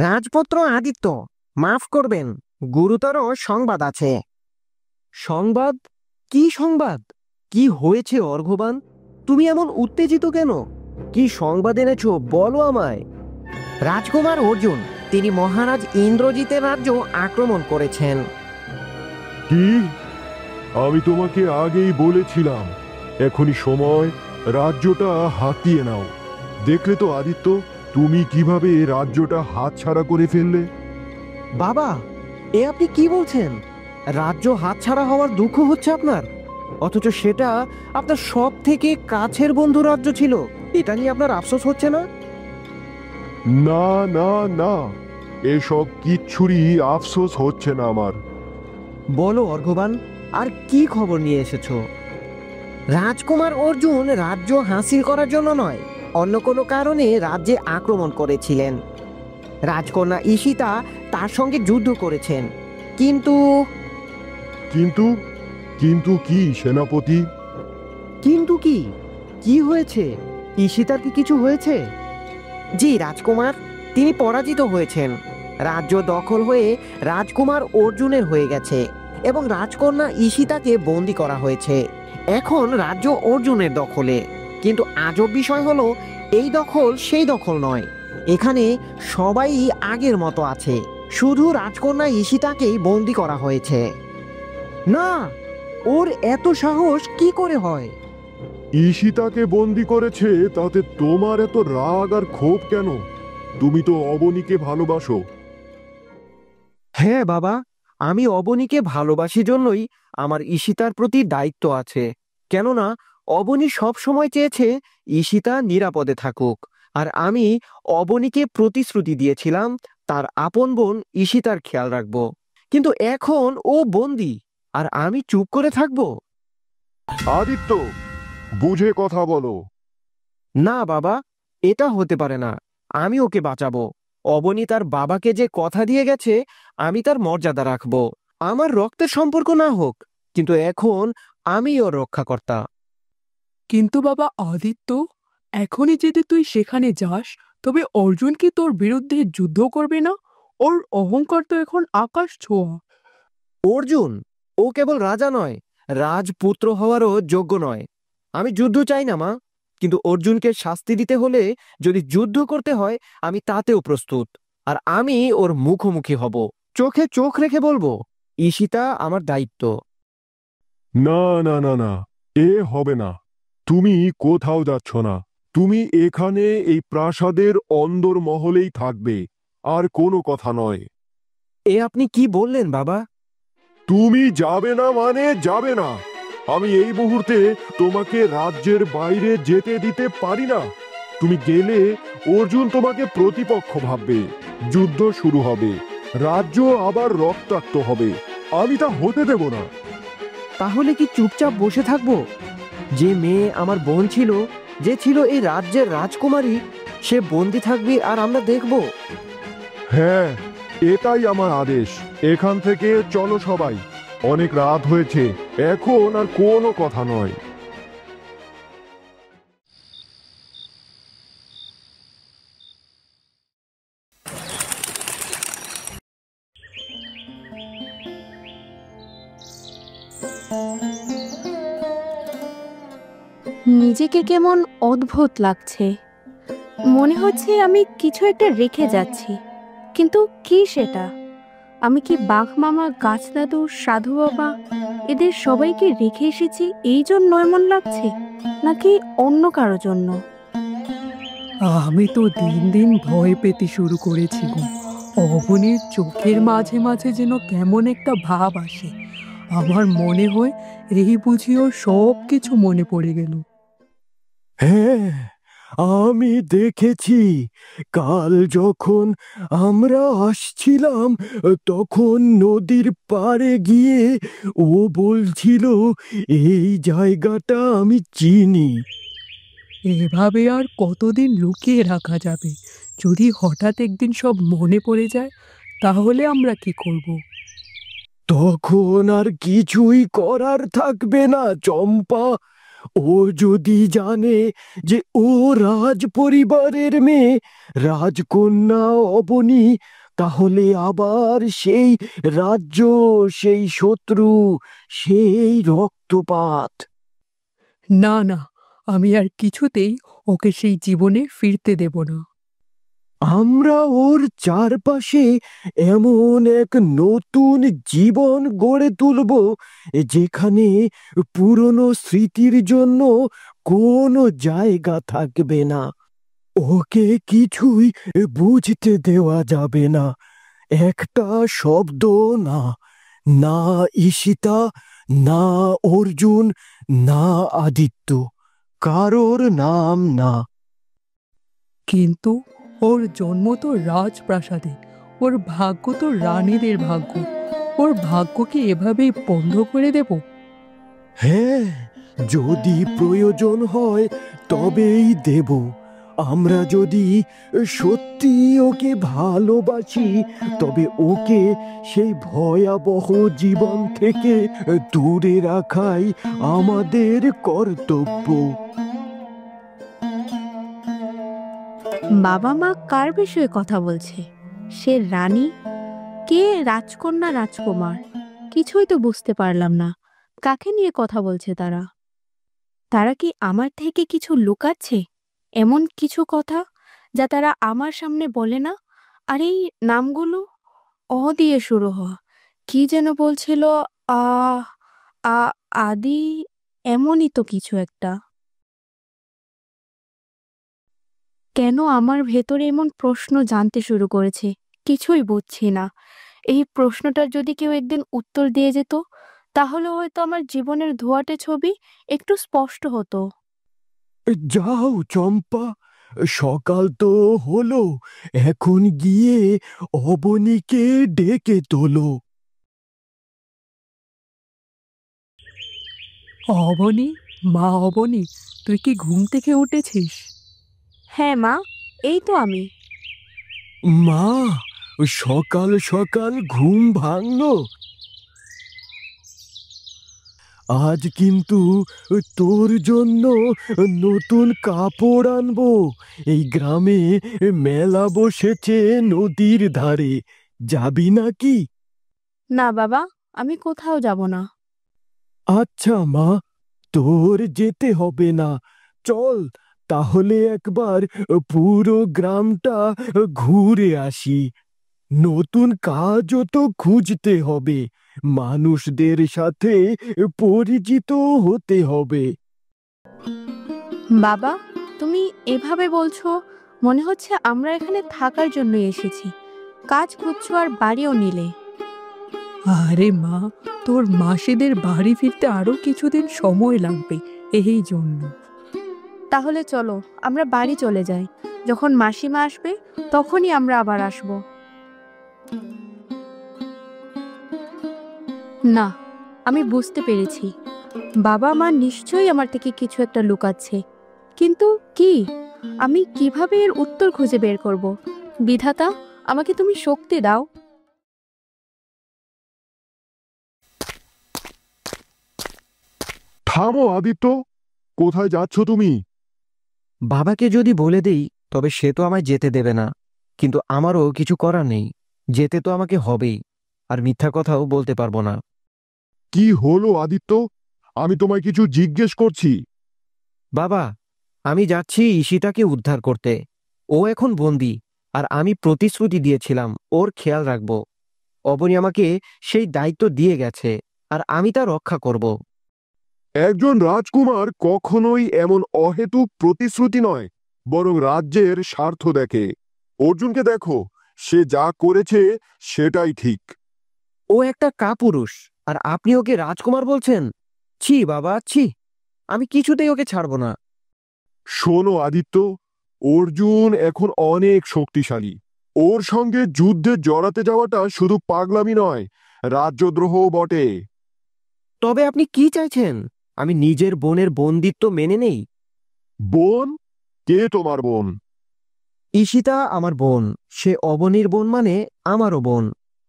রাজপুত্র আদিত্য, মাফ করবেন, গুরুতর সংবাদ আছে। সংবাদ? কি সংবাদ? কি হয়েছে অর্ঘবান? তুমি এমন উত্তেজিত কেন? কি সংবাদ এনেছো, বলো আমায়। রাজকুমার অর্জুন, তিনি মহারাজ ইন্দ্রজিতের রাজ্য আক্রমণ করেছেন। কি? আমি তোমাকে আগেই বলেছিলাম এখনই সময় রাজ্যটা হাতিয়ে নাও। দেখলে তো আদিত্য, তুমি কিভাবে রাজ্যটা হাতছাড়া করে ফেললে। বাবা, এ আপনি কি বলছেন? রাজ্য হাতছাড়া হওয়ার দুঃখ হচ্ছে আপনার, অথচ সেটা আপনার সব থেকে কাছের বন্ধু রাজ্য ছিল। এটা নিয়ে আপনার আফসোস হচ্ছে না? না না না, এসব কিচ্ছুরই আফসোস হচ্ছে না আমার। বলো অর্ঘবান, আর কি খবর নিয়ে এসেছো? রাজকুমার অর্জুন রাজ্য হাসিল করার জন্য নয়, অন্য কোনো কারণে রাজ্যে আক্রমণ করেছিলেন। রাজকন্যা ঈশিতা তার সঙ্গে যুদ্ধ করেছেন, কিন্তু কিন্তু কিন্তু কি সেনাপতি? কিন্তু কি? কি হয়েছে? ঈশিতার কি কিছু হয়েছে? জি রাজকুমার, তিনি পরাজিত হয়েছেন। রাজ্য দখল হয়ে রাজকুমার অর্জুনের হয়ে গেছে এবং রাজকন্যা ঈশিতাকে বন্দি করা হয়েছে। এখন রাজ্য অর্জুনের দখলে। কিন্তু আজব বিষয় হলো, এই দখল সেই দখল নয়। এখানে সবাই আগের মতো আছে, শুধু রাজকন্যা ঈশিতাকেই বন্দি করা হয়েছে। না, ওর এত সাহস কি করে হয়? ঈশিতাকে বন্দি করেছে, তাতে তোমার এত রাগ আর ক্ষোভ কেন? তুমি তো অবনীকে ভালোবাসো। হ্যাঁ বাবা, আমি অবনীকে ভালোবাসি জন্যই আমার ঈশিতার প্রতি দায়িত্ব আছে। কেননা অবনী সব সময় চেয়েছে ঈশিতা নিরাপদে থাকুক, আর আমি অবনীকে প্রতিশ্রুতি দিয়েছিলাম তার আপন বোন ঈশিতার খেয়াল রাখবো। কিন্তু এখন ও বন্দি, আর আমি চুপ করে থাকবো? আদিত্য, বুঝে কথা বলো। না বাবা, এটা হতে পারে না। আমি ওকে বাঁচাবো। অবনী তার বাবাকে যে কথা দিয়ে গেছে, আমি তার মর্যাদা রাখবো। আমার রক্তের সম্পর্ক না হোক, কিন্তু এখন আমি ওর রক্ষাকর্তা। কিন্তু বাবা আদিত্য, এখনই যদি তুই সেখানে যাস, তবে অর্জুন কি তোর বিরুদ্ধে যুদ্ধ করবে না? ওর অহংকার তো এখন আকাশ ছোঁয়া। অর্জুন, ও কেবল রাজা নয়, রাজপুত্র হওয়ারও যোগ্য নয়। আমি যুদ্ধ চাই না মা, কিন্তু অর্জুনকে শাস্তি দিতে হলে, যদি যুদ্ধ করতে হয়, আমি তাতেও প্রস্তুত। আর আমি ওর মুখোমুখি হব, চোখে চোখ রেখে বলবো, ঈশিতা আমার দায়িত্ব। না না না না, এ হবে না। তুমি কোথাও যাচ্ছ না। তুমি এখানে এই প্রাসাদের অন্দর মহলেই থাকবে, আর কোনো কথা নয়। এ আপনি কি বললেন বাবা? তুমি যাবে না মানে যাবে না। আমি এই মুহূর্তে তোমাকে রাজ্যের বাইরে যেতে দিতে পারি না। তুমি গেলে অর্জুন তোমাকে প্রতিপক্ষ ভাববে, যুদ্ধ শুরু হবে, রাজ্য আবার রক্তাক্ত হবে। আমি তা হতে দেব না। তাহলে কি চুপচাপ বসে থাকবো? যে মেয়ে আমার বোন ছিল, যে ছিল এই রাজ্যের রাজকুমারী, সে বন্দি থাকবে আর আমরা দেখব? হ্যাঁ, এটাই আমার আদেশ। এখান থেকে চলো সবাই, অনেক রাত হয়েছে, এখন আর কোনো কথা নয়। নিজেকে কেমন অদ্ভুত লাগছে। মনে হচ্ছে আমি কিছু একটা রেখে যাচ্ছি, কিন্তু কি সেটা? আমি কি বাঘ মামা, গাছ দাদু, সাধু বাবা, এদের সবাইকে রেখে এসেছি এই জন্য এমন লাগছে, নাকি অন্য কারো জন্য? আমি তো দিন দিন ভয় পেতে শুরু করেছি গো। অবনীর চোখের মাঝে মাঝে যেন কেমন একটা ভাব আসে। আমার মনে হয় এই বুঝিও সব কিছু মনে পড়ে গেল। হ্যাঁ, আমি দেখেছি। কাল যখন আমরা আসছিলাম, তখন নদীর পাড়ে গিয়ে ও বলছিল এই জায়গাটা আমি চিনি। এভাবে আর কতদিন লুকিয়ে রাখা যাবে? যদি হঠাৎ একদিন সব মনে পড়ে যায়, তাহলে আমরা কি করব? তখন আর কিছুই করার থাকবে না চম্পা। ও যদি জানে যে ও রাজ পরিবারের মেয়ে, রাজকন্যা অবনী, তাহলে আবার সেই রাজ্য, সেই শত্রু, সেই রক্তপাত। না না, আমি আর কিছুতেই ওকে সেই জীবনে ফিরতে দেব না। আমরা ওর চারপাশে এমন এক নতুন জীবন গড়ে তুলব, যেখানে পুরনো স্মৃতির জন্য কোনো জায়গা থাকবে না। ওকে কিছুই বুঝতে দেওয়া যাবে না, একটা শব্দ না, না ঈশিতা, না অর্জুন, না আদিত্য, কারোর নাম না। কিন্তু ওর জন্ম তো রাজপ্রাসাদে, ওর ভাগ্য তো রানীদের ভাগ্য। ওর ভাগ্য কি এভাবেই বন্ধ করে দেব? হ্যাঁ, যদি প্রয়োজন হয় তবেই দেব। আমরা যদি সত্যি ওকে ভালোবাসি, তবে ওকে সেই ভয়াবহ জীবন থেকে দূরে রাখাই আমাদের কর্তব্য। বাবা মা কার বিষয়ে কথা বলছে? সে রানী, কে রাজকন্যা, রাজকুমার? কিছুই তো বুঝতে পারলাম না। কাকে নিয়ে কথা বলছে তারা? তারা কি আমার থেকে কিছু লুকাচ্ছে? এমন কিছু কথা যা তারা আমার সামনে বলে না? আর এই নামগুলো অ দিয়ে শুরু হওয়া, কি যেন বলছিল, আ আ আদি, এমনই তো কিছু একটা। কেন আমার ভেতরে এমন প্রশ্ন জানতে শুরু করেছে? কিছুই বুঝছি না। এই প্রশ্নটার যদি কেউ একদিন উত্তর দিয়ে যেত, তাহলে হয়তো আমার জীবনের ধোঁয়াটে ছবি একটু স্পষ্ট হতো। যাও চম্পা, সকাল তো হলো, এখন গিয়ে অবনীকে ডেকে তোলো। অবনী, মা অবনী, তুই কি ঘুম থেকে উঠেছিস? হ্যাঁ মা, এই তো আমি। মা, সকাল সকাল ঘুম ভাঙলো? আজ কিন্তু তোর জন্য নতুন কাপড় আনবো। এই গ্রামে মেলা বসেছে নদীর ধারে, যাবি নাকি? না বাবা, আমি কোথাও যাব না। আচ্ছা মা, তোর যেতে হবে না। চল তাহলে একবার পুরো গ্রামটা ঘুরে আসি। নতুন কাজও তো খুঁজতে হবে, মানুষদের সাথে পরিচিত হতে হবে। বাবা, তুমি এভাবে বলছো, মনে হচ্ছে আমরা এখানে থাকার জন্য এসেছি। কাজ খুঁজছো আর বাড়িও নিলে। আরে মা, তোর মাসিদের বাড়ি ফিরতে আরো কিছুদিন সময় লাগবে, এই জন্য। তাহলে চলো আমরা বাড়ি চলে যাই। যখন মাসিমা আসবে তখনই আমরা আবার আসব। না, আমি বুঝতে পেরেছি, বাবা মা নিশ্চয়ই আমার থেকে কিছু একটা লুকাচ্ছে। কিন্তু কি? আমি কিভাবে এর উত্তর খুঁজে বের করব? বিধাতা, আমাকে তুমি শক্তি দাও। থামো আদিত্য, কোথায় যাচ্ছ তুমি? বাবাকে যদি বলে দেই তবে সে তো আমায় যেতে দেবে না, কিন্তু আমারও কিছু করার নেই, যেতে তো আমাকে হবেই, আর মিথ্যা কথাও বলতে পারবো না। কি হলো আদিত্য? আমি তোমায় কিছু জিজ্ঞেস করছি। বাবা, আমি যাচ্ছি ঈশিতাকে উদ্ধার করতে। ও এখন বন্দি, আর আমি প্রতিশ্রুতি দিয়েছিলাম ওর খেয়াল রাখবো। অবনী আমাকে সেই দায়িত্ব দিয়ে গেছে, আর আমি তা রক্ষা করব। একজন রাজকুমার কখনোই এমন অহেতুক প্রতিশ্রুতি নয়, বরং রাজ্যের স্বার্থ দেখে। অর্জুনকে দেখো, সে যা করেছে সেটাই ঠিক। ও একটা কাপুরুষ, আর আপনি ওকে রাজকুমার বলছেন? ছি বাবা, ছি! আমি কিছুতেই ওকে ছাড়বো না। শোনো আদিত্য, অর্জুন এখন অনেক শক্তিশালী। ওর সঙ্গে যুদ্ধে জড়াতে যাওয়াটা শুধু পাগলামি নয়, রাজ্যদ্রোহও বটে। তবে আপনি কি চাইছেন? আমি নিজের বোনের বন্দিত্ব মেনে নেই? বোন? কে তোমার বোন? ঈশিতা আমার বোন, সে অবনীর বোন, মানে আমারও বোন।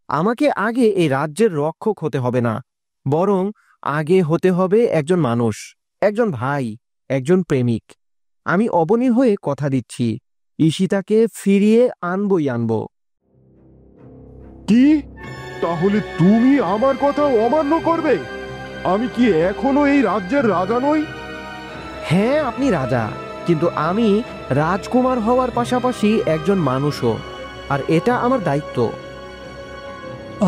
আমাকে আগে এই রাজ্যের রক্ষক হতে হবে না, বরং আগে হতে হবে একজন মানুষ, একজন ভাই, একজন প্রেমিক। আমি অবনীর হয়ে কথা দিচ্ছি, ঈশিতাকে ফিরিয়ে আনবই আনবো। কি? তাহলে তুমি আমার কথা অমান্য করবে? আমি কি এখনো এই রাজ্যের রাজা নই? হ্যাঁ, আপনি রাজা, কিন্তু আমি রাজকুমার হওয়ার পাশাপাশি একজন মানুষও, আর এটা আমার দায়িত্ব।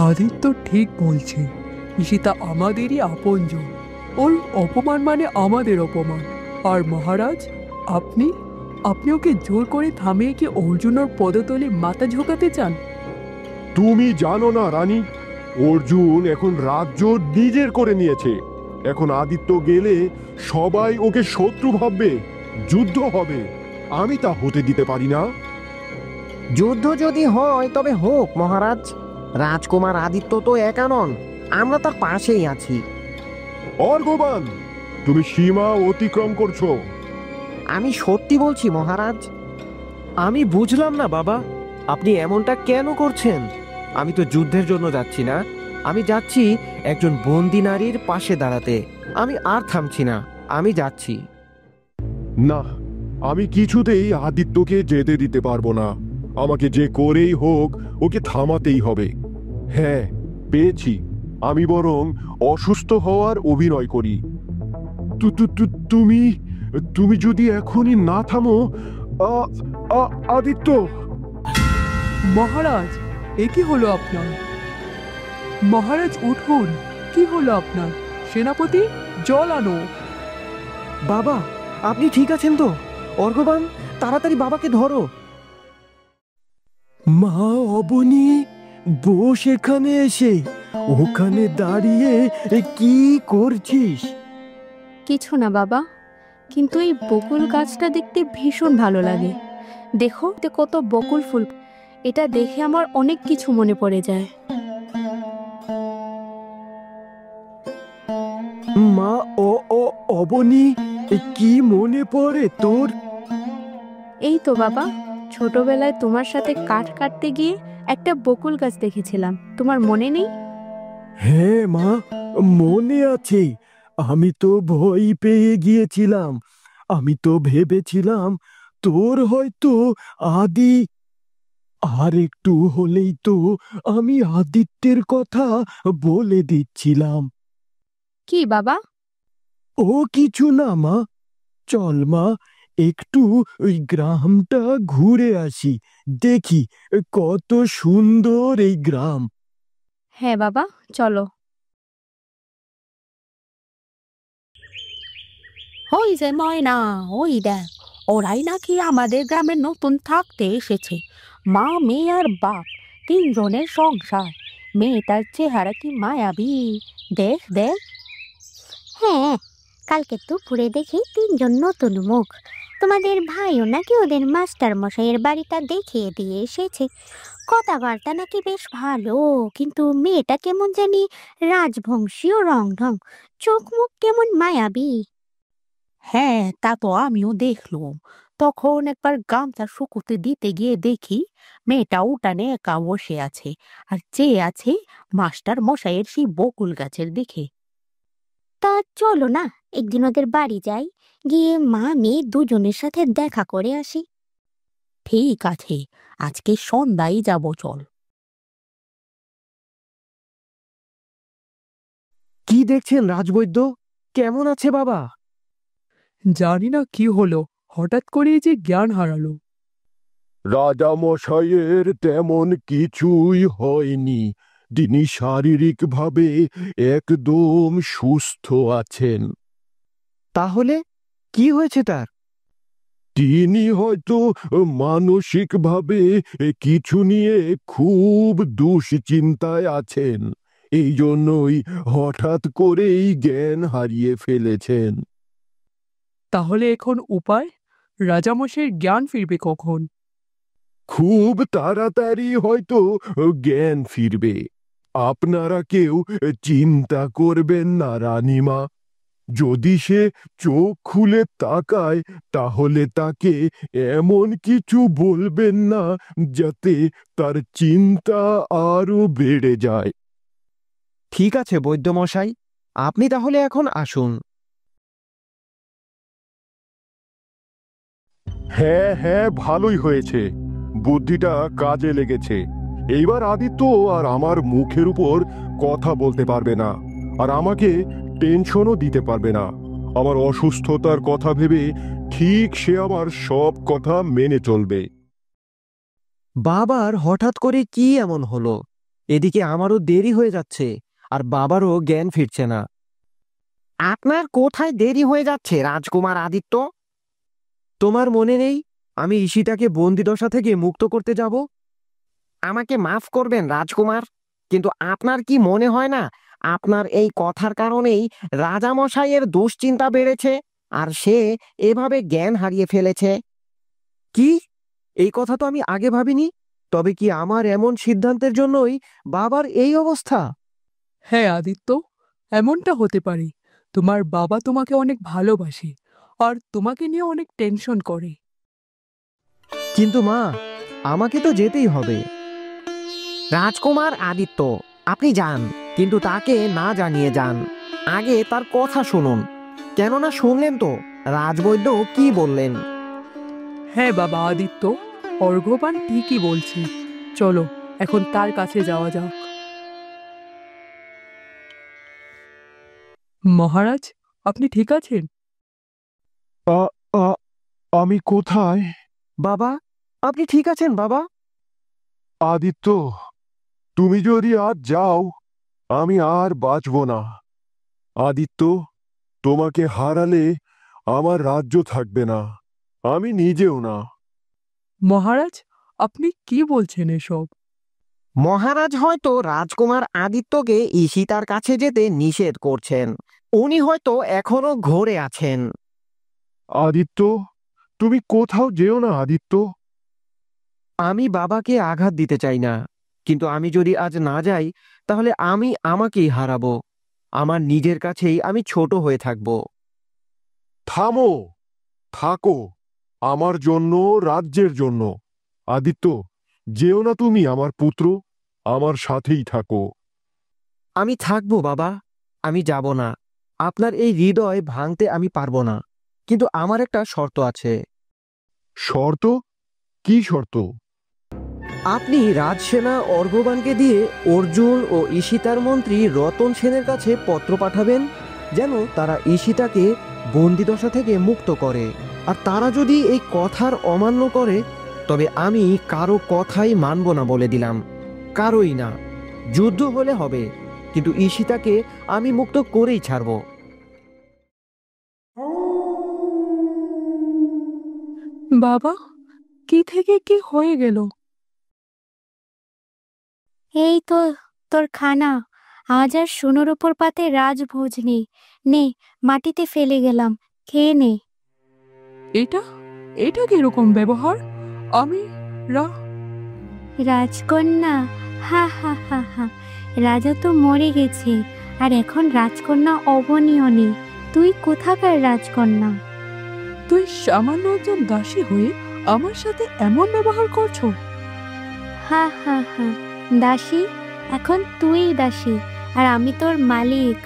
আদিত্য ঠিক বলছে, ঈশিতা আমাদেরই আপনজন। ওর অপমান মানে আমাদের অপমান। আর মহারাজ, আপনি আপনি ওকে জোর করে থামিয়ে কি অর্জুনের পদতলে মাথা ঝোঁকাতে চান? তুমি জানো না রানী, অর্জুন এখন রাজ্য নিজের করে নিয়েছে। এখন আদিত্য গেলে সবাই ওকে শত্রু ভাববে, যুদ্ধ হবে। আমি তা হতে দিতে পারি না। যুদ্ধ যদি হয় তবে হোক মহারাজ। রাজকুমার আদিত্য তো একা নন, আমরা তার পাশেই আছি। অর্গবান, তুমি সীমা অতিক্রম করছো। আমি সত্যি বলছি মহারাজ। আমি বুঝলাম না বাবা, আপনি এমনটা কেন করছেন? আমি তো যুদ্ধের জন্য যাচ্ছি না, আমি যাচ্ছি একজন বন্দি নারীর পাশে দাঁড়াতে। আমি আর থামছি না, আমি যাচ্ছি। না, আমি কিছুতেই আদিত্যকে যেতে দিতে পারবো না। আমাকে যে করেই হোক ওকে থামাতেই হবে। হ্যাঁ, পেয়েছি। আমি বরং অসুস্থ হওয়ার অভিনয় করি। তুমি তুমি যদি এখনই না থামো। আদিত্য! মহারাজ, এ কি হলো আপনার? মহারাজ উঠুন, কি হলো আপনার? সেনাপতি, জল আনো। বাবা, আপনি ঠিক আছেন তো? অর্ঘবান, তাড়াতাড়ি বাবাকে ধরো। মা অবনী, বস এখানে এসে। ওখানে দাঁড়িয়ে কি করছিস? কিছু না বাবা, কিন্তু এই বকুল গাছটা দেখতে ভীষণ ভালো লাগে। দেখো এতে কত বকুল ফুল, এটা দেখে আমার অনেক কিছু মনে পড়ে যায়। মা, ও ও অবনী, কি মনে পড়ে তোর? এই তো বাবা, ছোটবেলায় তোমার সাথে কাঠ কাটতে গিয়ে একটা বকুল গাছ দেখেছিলাম, তোমার মনে নেই? হ্যাঁ মা, মনে আছে। আমি তো ভয় পেয়ে গিয়েছিলাম। আমি তো ভেবেছিলাম তোর হয়তো আদি। আর একটু হলেই তো আমি আদিত্যের কথা বলে দিচ্ছিলাম। কি বাবা? ও কিছু না মা, চল মা, একটু ওই গ্রামটা ঘুরে আসি, দেখি কত সুন্দর এই গ্রাম। হ্যাঁ বাবা, চলো। ওই যে ময়না, ওই দেখ, ওরাই নাকি আমাদের গ্রামে নতুন থাকতে এসেছে। মা, মেয়ে আর বাপ, তিনজনের সংসার। মেয়েটার চেহারা কি মায়াবী! দেখ দেখ। হ্যাঁ, কালকে দুপুরে দেখি তিনজন নতুন মুখ। তোমাদের ভাইও নাকি ওদের মাস্টার মশাইয়ের বাড়িটা দেখিয়ে দিয়ে এসেছে। কথাবার্তা নাকি বেশ ভালো, কিন্তু মেয়েটা কেমন জানি রাজবংশী ও রং ঢং, চোখ মুখ কেমন মায়াবী। হ্যাঁ, তা তো আমিও দেখলুম। তখন একবার গামছা শুকুতে দিতে গিয়ে দেখি মেয়েটা উঠানে একা বসে আছে, আর চেয়ে আছে মাস্টার মশাইয়ের সেই বকুল গাছের দিকে। তা চলো না, একদিন ওদের বাড়ি যাই, গিয়ে মা মেয়ে দুজনের সাথে দেখা করে আসি। ঠিক আছে, আজকে সন্ধ্যায় যাব, চল। কি দেখছেন রাজবৈদ্য? কেমন আছে বাবা? জানি না কি হলো, হঠাৎ করে যে জ্ঞান হারালো। রাজা মশাইয়ের তেমন কিছুই হয়নি। তিনি শারীরিকভাবে একদম সুস্থ আছেন। তাহলে কি হয়েছে তার? তিনি হয়তো মানসিকভাবে কিছু নিয়ে খুব দুশ্চিন্তায় আছেন। এই জন্যই হঠাৎ করেই জ্ঞান হারিয়ে ফেলেছেন। তাহলে এখন উপায়? রাজামশাইয়ের জ্ঞান ফিরবে কখন? খুব তাড়াতাড়ি হয়তো জ্ঞান ফিরবে। আপনারা কেউ চিন্তা করবেন না রানীমা। যদি সে চোখ খুলে তাকায়, তাহলে তাকে এমন কিছু বলবেন না যাতে তার চিন্তা আরো বেড়ে যায়। ঠিক আছে বৈদ্যমশাই, আপনি তাহলে এখন আসুন। হ্যাঁ হ্যাঁ, ভালোই হয়েছে, বুদ্ধিটা কাজে লেগেছে। এইবার আদিত্য আর আমার মুখের উপর কথা বলতে পারবে না, আর আমাকে টেনশনও দিতে পারবে না। আমার অসুস্থতার কথা ভেবে ঠিক সে আমার সব কথা মেনে চলবে। বাবার হঠাৎ করে কি এমন হলো? এদিকে আমারও দেরি হয়ে যাচ্ছে, আর বাবারও জ্ঞান ফিরছে না। আপনার কোথায় দেরি হয়ে যাচ্ছে রাজকুমার আদিত্য? তোমার মনে নেই আমি ঈশিতাকে বন্দিদশা থেকে মুক্ত করতে যাব? আমাকে মাফ করবেন রাজকুমার, কিন্তু আপনার কি মনে হয় না আপনার এই কথার কারণেই রাজামশাইয়ের দুশ্চিন্তা বেড়েছে, আর সে এভাবে জ্ঞান হারিয়ে ফেলেছে? কি? এই কথা তো আমি আগে ভাবিনি। তবে কি আমার এমন সিদ্ধান্তের জন্যই বাবার এই অবস্থা? হ্যাঁ আদিত্য, এমনটা হতে পারে। তোমার বাবা তোমাকে অনেক ভালোবাসে, আর তোমাকে নিয়ে অনেক টেনশন করে। কিন্তু মা, আমাকে তো যেতেই হবে। রাজকুমার আদিত্য, আপনি যান, কিন্তু তাকে না জানিয়ে যান। আগে তার কথা শুনুন, কেননা শুনলেন তো রাজবৈদ্য কি বললেন। হ্যাঁ বাবা আদিত্য, অর্ঘ্যপান ঠিকই বলছে। চলো এখন তার কাছে যাওয়া যাক। মহারাজ, আপনি ঠিক আছেন? আ- আ- আমি কোথায়? বাবা, আপনি ঠিক আছেন বাবা? আদিত্য, তুমি যদি আজ যাও, আমি আর বাঁচব না। আদিত্য, তোমাকে হারালে আমার রাজ্য থাকবে না, আমি নিজেও না। মহারাজ, আপনি কি বলছেন এসব? মহারাজ হয়তো রাজকুমার আদিত্যকে ঈশিতার কাছে যেতে নিষেধ করছেন। উনি হয়তো এখনো ঘোরে আছেন। আদিত্য, তুমি কোথাও যেও না আদিত্য। আমি বাবাকে আঘাত দিতে চাই না, কিন্তু আমি যদি আজ না যাই তাহলে আমি আমাকেই হারাবো। আমার নিজের কাছেই আমি ছোট হয়ে থাকব। থামো, থাকো, আমার জন্য, রাজ্যের জন্য। আদিত্য, যেও না তুমি আমার পুত্র, আমার সাথেই থাকো। আমি থাকবো বাবা, আমি যাব না। আপনার এই হৃদয় ভাঙতে আমি পারবো না, কিন্তু আমার একটা শর্ত আছে। শর্ত? কি শর্ত? আপনি রাজসেনা অর্ঘ্যবানকে দিয়ে অর্জুন ও ঈশিতার মন্ত্রী রতন সেনের কাছে পত্র পাঠাবেন, যেন তারা ঈশিতাকে বন্দিদশা থেকে মুক্ত করে। আর তারা যদি এই কথার অমান্য করে, তবে আমি কারো কথাই মানব না বলে দিলাম। কারোই না। যুদ্ধ হলে হবে, কিন্তু ঈশিতাকে আমি মুক্ত করেই ছাড়ব। বাবা, কি থেকে কি হয়ে গেল? এই তো তোর খানা। আজ আর সোনার উপর পাতে রাজভোজ নেই। নে, মাটিতে ফেলে গেলাম, খেয়ে নে। এটা এটা কিরকম ব্যবহার? আমি রাজকন্যা, হা হা হা হা। রাজা তো মরে গেছে, আর এখন রাজকন্যা অবনীয় নেই। তুই কোথাকার রাজকন্যা? তুই সামান্য একজন দাসী হয়ে আমার সাথে এমন ব্যবহার করছো? হা হা হা। দাসী? এখন তুই দাসী, আর আমি তোর মালিক।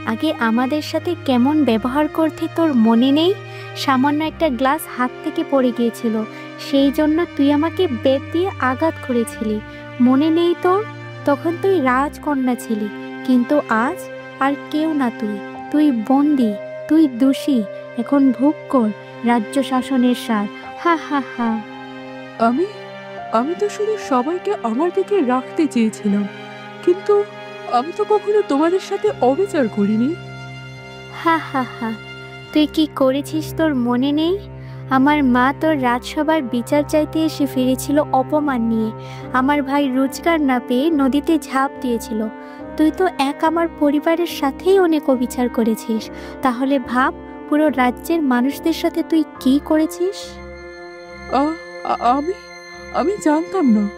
আগে আমাদের সাথে কেমন ব্যবহার করতে তোর মনে নেই? সামান্য একটা গ্লাস হাত থেকে পড়ে গিয়েছিল, সেই জন্য তুই আমাকে বেত দিয়ে আঘাত করেছিলি। মনে নেই তোর? তখন তুই রাজকন্যা ছিলি, কিন্তু আজ আর কেউ না। তুই বন্দি, তুই দোষী। এখন ভোগ কর রাজ্য শাসনের স্বাদ। হা হা হা। আমি আমি তো শুধু সবাইকে আমার দিকে রাখতে চেয়েছিলাম, কিন্তু আমি তো কখনো তোমাদের সাথে অবিচার করিনি। হা হা হা। তুই কি করেছিস তোর মনে নেই? আমার মা তোর রাজসভার বিচার চাইতে এসে ফিরেছিল অপমান নিয়ে। আমার ভাই রোজগার না পেয়ে নদীতে ঝাঁপ দিয়েছিল। তুই তো আমার পরিবারের সাথেই অনেক অবিচার করেছিস। তাহলে ভাব, পুরো রাজ্যের মানুষদের সাথে তুই কি করেছিস। আ- আমি আমি জানতাম না।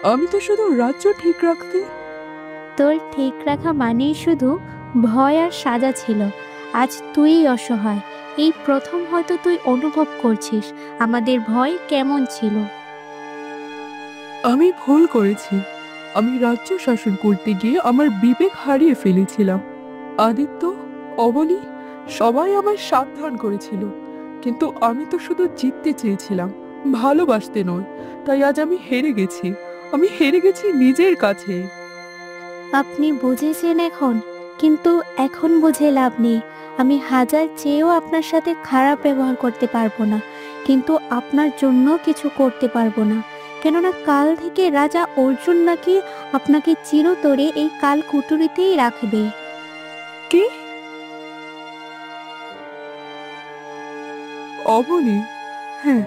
আমি তো শুধু রাজ্য ঠিক রাখতে। তোর ঠিক রাখা মানেই শুধু ভয় আর সাজা ছিল। আজ তুই অসহায়। এই প্রথম হয়তো তুই অনুভব করছিস আমাদের ভয় কেমন ছিল। আমি ভুল করেছি। আমি রাজ্য শাসন করতে গিয়ে আমার বিবেক হারিয়ে ফেলেছিলাম। আদিত্য, অবনী, সবাই আমায় সাবধান করেছিল, কিন্তু আমি তো শুধু জিততে চেয়েছিলাম, ভালোবাসতে নয়। তাই আজ আমি হেরে গেছি, আমি হেরে গেছি নিজের কাছে। আপনি বুঝেছেন এখন, কিন্তু এখন বুঝে লাভ নেই। আমি হাজার চেয়েও আপনার সাথে খারাপ ব্যবহার করতে পারবো না, কিন্তু আপনার জন্য কিছু করতে পারবো না। কেননা কাল থেকে রাজা অর্জুন নাকি আপনাকে চিরতরে এই কাল কুটুরিতেই রাখবে। কি? অবনী? হ্যাঁ,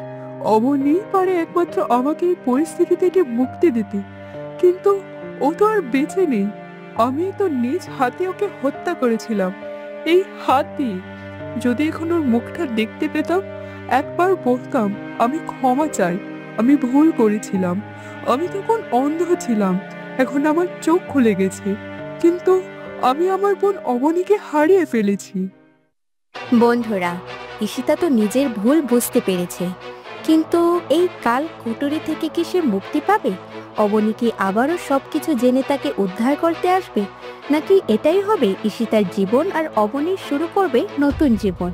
অবনী পারে একমাত্র আমাকে এই পরিস্থিতি থেকে মুক্তি দিতে, কিন্তু ও তো আর বেঁচে নেই। আমি তো নিজ হাতে ওকে হত্যা করেছিলাম, এই হাতে। যদি এখন ওর মুখটা দেখতে পেতাম, একবার বলতাম আমি ক্ষমা চাই, আমি ভুল করেছিলাম, আমি তখন অন্ধ ছিলাম, এখন আমার চোখ খুলে গেছে, কিন্তু আমি আমার বোন অবনীকে হারিয়ে ফেলেছি। বন্ধুরা, ঈশিতা তো নিজের ভুল বুঝতে পেরেছে, কিন্তু এই কাল কুটুরি থেকে কি সে মুক্তি পাবে? অবনী কি আবারও সবকিছু জেনে তাকে উদ্ধার করতে আসবে, নাকি এটাই হবে ঈশিতার জীবন আর অবনী শুরু করবে নতুন জীবন?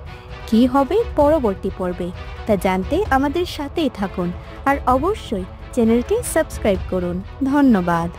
কি হবে পরবর্তী পর্বে তা জানতে আমাদের সাথেই থাকুন, আর অবশ্যই চ্যানেলটি সাবস্ক্রাইব করুন। ধন্যবাদ।